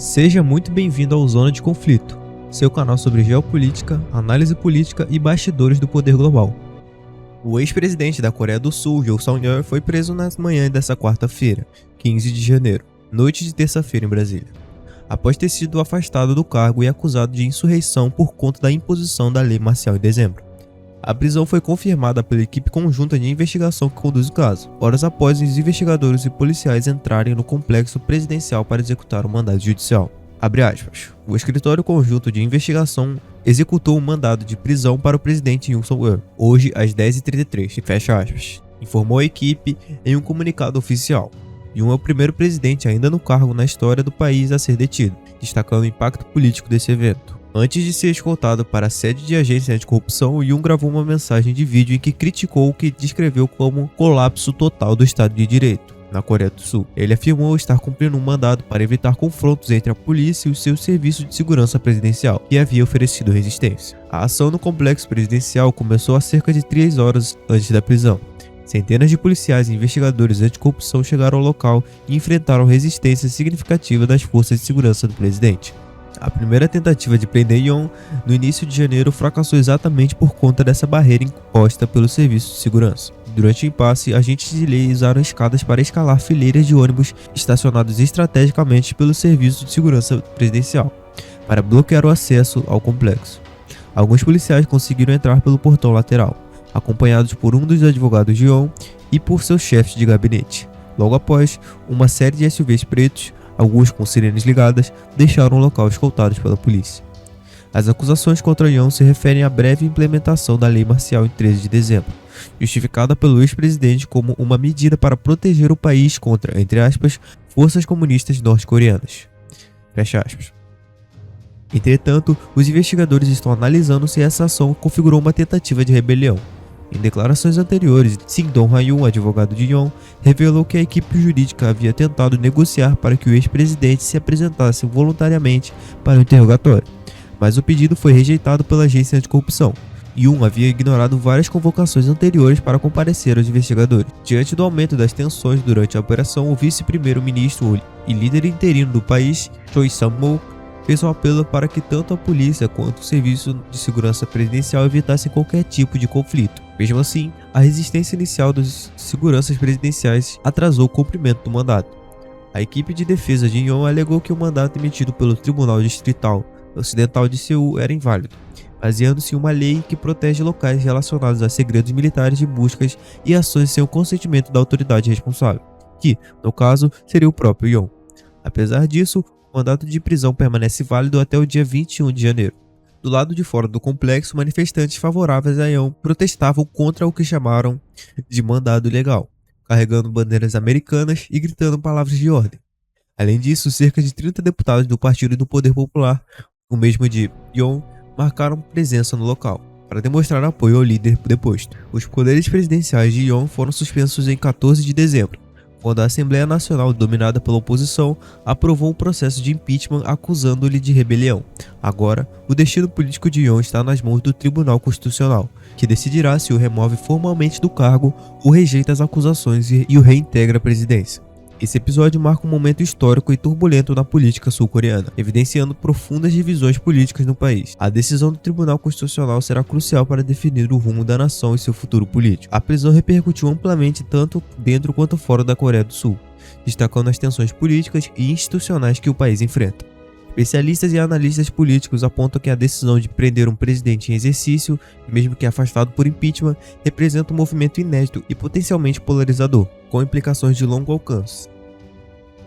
Seja muito bem-vindo ao Zona de Conflito, seu canal sobre geopolítica, análise política e bastidores do poder global. O ex-presidente da Coreia do Sul, Yoon Suk-yeol, foi preso na manhã dessa quarta-feira, 15 de janeiro, noite de terça-feira em Brasília, após ter sido afastado do cargo e acusado de insurreição por conta da imposição da lei marcial em dezembro. A prisão foi confirmada pela equipe conjunta de investigação que conduz o caso, horas após os investigadores e policiais entrarem no complexo presidencial para executar o mandado judicial. Abre aspas. O escritório conjunto de investigação executou um mandado de prisão para o presidente Yoon Suk-yeol, hoje às 10h33, fecha aspas, informou a equipe em um comunicado oficial. Yoon é o primeiro presidente ainda no cargo na história do país a ser detido, destacando o impacto político desse evento. Antes de ser escoltado para a sede de agência anticorrupção, Yoon gravou uma mensagem de vídeo em que criticou o que descreveu como colapso total do Estado de Direito na Coreia do Sul. Ele afirmou estar cumprindo um mandado para evitar confrontos entre a polícia e o seu serviço de segurança presidencial, que havia oferecido resistência. A ação no complexo presidencial começou há cerca de 3 horas antes da prisão. Centenas de policiais e investigadores anticorrupção chegaram ao local e enfrentaram resistência significativa das forças de segurança do presidente. A primeira tentativa de prender Yoon no início de janeiro fracassou exatamente por conta dessa barreira imposta pelo serviço de segurança. Durante o impasse, agentes de lei usaram escadas para escalar fileiras de ônibus estacionados estrategicamente pelo serviço de segurança presidencial, para bloquear o acesso ao complexo. Alguns policiais conseguiram entrar pelo portão lateral, acompanhados por um dos advogados de Yoon e por seus chefes de gabinete. Logo após, uma série de SUVs pretos, alguns com sirenes ligadas, deixaram o local escoltados pela polícia. As acusações contra Yoon se referem à breve implementação da lei marcial em 13 de dezembro, justificada pelo ex-presidente como uma medida para proteger o país contra, entre aspas, forças comunistas norte-coreanas. Fecha aspas. Entretanto, os investigadores estão analisando se essa ação configurou uma tentativa de rebelião. Em declarações anteriores, Shin Dong-hyun, advogado de Yoon, revelou que a equipe jurídica havia tentado negociar para que o ex-presidente se apresentasse voluntariamente para o interrogatório, mas o pedido foi rejeitado pela agência anticorrupção. Yoon havia ignorado várias convocações anteriores para comparecer aos investigadores. Diante do aumento das tensões durante a operação, o vice-primeiro-ministro e líder interino do país, Choi Sang-mo, fez um apelo para que tanto a polícia quanto o serviço de segurança presidencial evitassem qualquer tipo de conflito. Mesmo assim, a resistência inicial dos seguranças presidenciais atrasou o cumprimento do mandato. A equipe de defesa de Yoon alegou que o mandato emitido pelo Tribunal Distrital Ocidental de Seul era inválido, baseando-se em uma lei que protege locais relacionados a segredos militares de buscas e ações sem o consentimento da autoridade responsável, que, no caso, seria o próprio Yoon. Apesar disso, o mandato de prisão permanece válido até o dia 21 de janeiro. Do lado de fora do complexo, manifestantes favoráveis a Yoon protestavam contra o que chamaram de mandado ilegal, carregando bandeiras americanas e gritando palavras de ordem. Além disso, cerca de 30 deputados do Partido do Poder Popular, o mesmo de Yoon, marcaram presença no local, para demonstrar apoio ao líder deposto. Os poderes presidenciais de Yoon foram suspensos em 14 de dezembro, quando a Assembleia Nacional, dominada pela oposição, aprovou um processo de impeachment acusando-lhe de rebelião. Agora, o destino político de Yoon está nas mãos do Tribunal Constitucional, que decidirá se o remove formalmente do cargo ou rejeita as acusações e o reintegra à presidência. Esse episódio marca um momento histórico e turbulento na política sul-coreana, evidenciando profundas divisões políticas no país. A decisão do Tribunal Constitucional será crucial para definir o rumo da nação e seu futuro político. A prisão repercutiu amplamente tanto dentro quanto fora da Coreia do Sul, destacando as tensões políticas e institucionais que o país enfrenta. Especialistas e analistas políticos apontam que a decisão de prender um presidente em exercício, mesmo que afastado por impeachment, representa um movimento inédito e potencialmente polarizador, com implicações de longo alcance.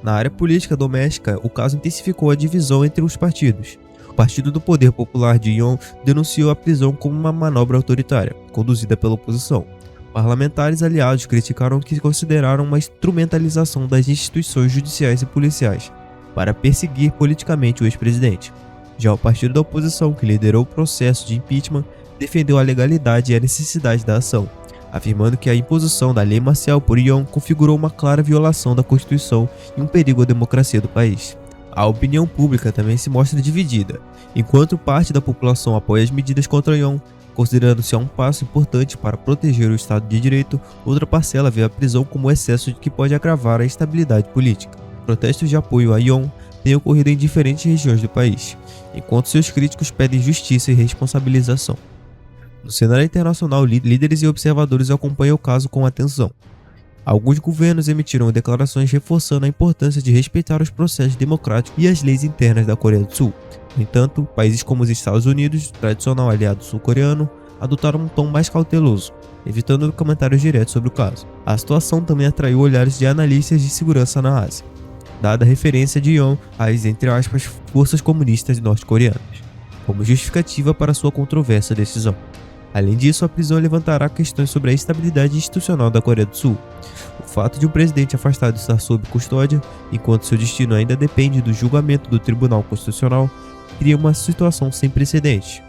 Na área política doméstica, o caso intensificou a divisão entre os partidos. O Partido do Poder Popular de Yoon denunciou a prisão como uma manobra autoritária, conduzida pela oposição. Parlamentares aliados criticaram o que consideraram uma instrumentalização das instituições judiciais e policiais para perseguir politicamente o ex-presidente. Já o partido da oposição, que liderou o processo de impeachment, defendeu a legalidade e a necessidade da ação, afirmando que a imposição da lei marcial por Yoon configurou uma clara violação da Constituição e um perigo à democracia do país. A opinião pública também se mostra dividida. Enquanto parte da população apoia as medidas contra Yoon, considerando-se um passo importante para proteger o Estado de Direito, outra parcela vê a prisão como excesso que pode agravar a instabilidade política. Protestos de apoio a Yoon tem ocorrido em diferentes regiões do país, enquanto seus críticos pedem justiça e responsabilização. No cenário internacional, líderes e observadores acompanham o caso com atenção. Alguns governos emitiram declarações reforçando a importância de respeitar os processos democráticos e as leis internas da Coreia do Sul. No entanto, países como os Estados Unidos, tradicional aliado sul-coreano, adotaram um tom mais cauteloso, evitando comentários diretos sobre o caso. A situação também atraiu olhares de analistas de segurança na Ásia, dada a referência de Yoon às, entre aspas, forças comunistas norte-coreanas, como justificativa para sua controversa decisão. Além disso, a prisão levantará questões sobre a estabilidade institucional da Coreia do Sul. O fato de um presidente afastado estar sob custódia, enquanto seu destino ainda depende do julgamento do Tribunal Constitucional, cria uma situação sem precedentes.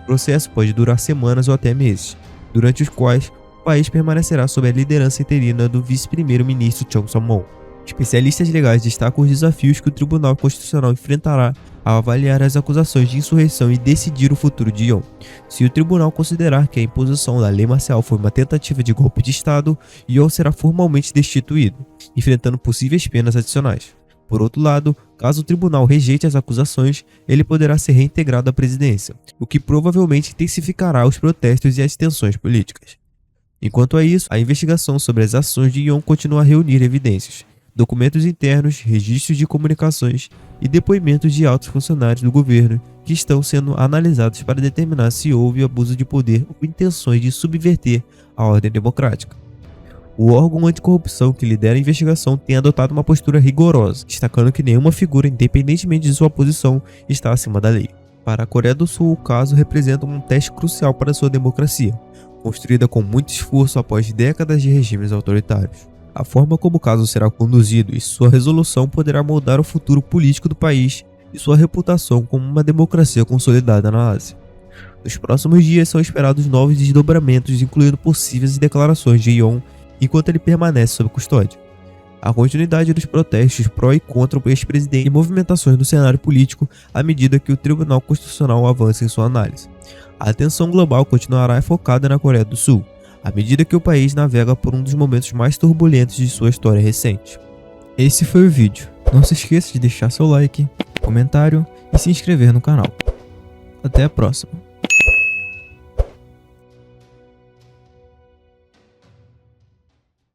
O processo pode durar semanas ou até meses, durante os quais o país permanecerá sob a liderança interina do vice-primeiro-ministro Chung Song-moon. Especialistas legais destacam os desafios que o Tribunal Constitucional enfrentará ao avaliar as acusações de insurreição e decidir o futuro de Yoon. Se o tribunal considerar que a imposição da lei marcial foi uma tentativa de golpe de Estado, Yoon será formalmente destituído, enfrentando possíveis penas adicionais. Por outro lado, caso o tribunal rejeite as acusações, ele poderá ser reintegrado à presidência, o que provavelmente intensificará os protestos e as tensões políticas. Enquanto a isso, a investigação sobre as ações de Yoon continua a reunir evidências, documentos internos, registros de comunicações e depoimentos de altos funcionários do governo que estão sendo analisados para determinar se houve abuso de poder ou intenções de subverter a ordem democrática. O órgão anticorrupção que lidera a investigação tem adotado uma postura rigorosa, destacando que nenhuma figura, independentemente de sua posição, está acima da lei. Para a Coreia do Sul, o caso representa um teste crucial para sua democracia, construída com muito esforço após décadas de regimes autoritários. A forma como o caso será conduzido e sua resolução poderá moldar o futuro político do país e sua reputação como uma democracia consolidada na Ásia. Nos próximos dias são esperados novos desdobramentos, incluindo possíveis declarações de Yoon enquanto ele permanece sob custódia. A continuidade dos protestos pró e contra o ex-presidente e movimentações no cenário político à medida que o Tribunal Constitucional avança em sua análise. A atenção global continuará focada na Coreia do Sul, à medida que o país navega por um dos momentos mais turbulentos de sua história recente. Esse foi o vídeo. Não se esqueça de deixar seu like, comentário e se inscrever no canal. Até a próxima.